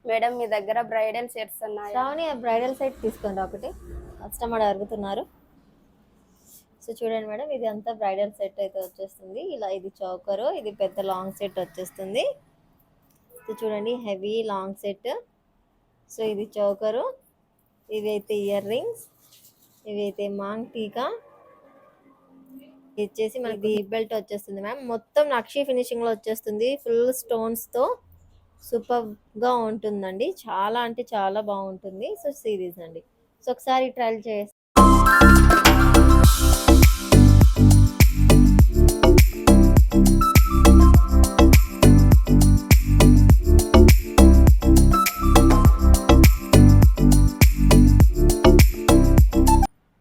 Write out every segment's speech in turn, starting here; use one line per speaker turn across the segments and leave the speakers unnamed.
Madam మీ దగ్గర bridal sets ఉన్నాయా?
Shravani bridal set తీసుకోండి ఒకటి. కస్టమర్ అడుగుతున్నారు. సో చూడండి మేడం, ఇది అంతా బ్రైడల్ సెట్ అయితే వచ్చేస్తుంది. ఇలా ఇది చౌకరు, ఇది పెద్ద లాంగ్ సెట్ వచ్చేస్తుంది. సో చూడండి, హెవీ లాంగ్ సెట్. సో ఇది చౌకరు, ఇవైతే ఇయర్ రింగ్స్, ఇవైతే మాంగ్ టీకా, ఇచ్చేసి మనకి బెల్ట్ వచ్చేస్తుంది మ్యామ్. మొత్తం నక్షి ఫినిషింగ్ లో వచ్చేస్తుంది, ఫుల్ స్టోన్స్ తో. సూపర్ గా ఉంటుందండి, చాలా అంటే చాలా బాగుంటుంది. సో సిరీస్ అండి. సో ఒకసారి ట్రయల్ చేసి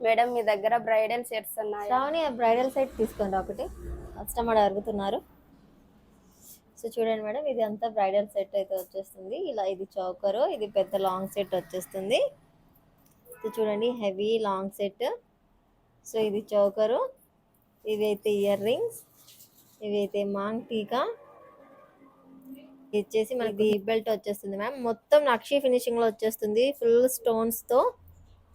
మేడం మీ దగ్గర బ్రైడల్ సెట్స్ ఉన్నాయా?
శ్రావణి బ్రైడల్ సెట్ తీసుకోండి ఒకటి. కస్టమర్ అడుగుతున్నారు. సో చూడండి మేడం, ఇది అంతా బ్రైడల్ సెట్ అయితే వచ్చేస్తుంది. ఇలా ఇది చౌకరు, ఇది పెద్ద లాంగ్ సెట్ వచ్చేస్తుంది. సో చూడండి, హెవీ లాంగ్ సెట్. సో ఇది చౌకరు, ఇవైతే ఇయర్ రింగ్స్, ఇవైతే మాంగ్ టీకా, ఇచ్చేసి మనకి బెల్ట్ వచ్చేస్తుంది మ్యామ్. మొత్తం నక్షి ఫినిషింగ్ లో వచ్చేస్తుంది, ఫుల్ స్టోన్స్ తో.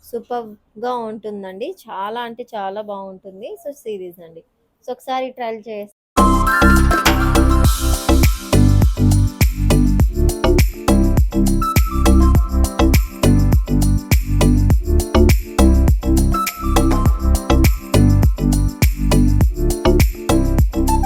సూపర్ గా ఉంటుందండి, చాలా అంటే చాలా బాగుంటుంది. సో సిరీస్ అండి. సో ఒకసారి ట్రయల్ చేసి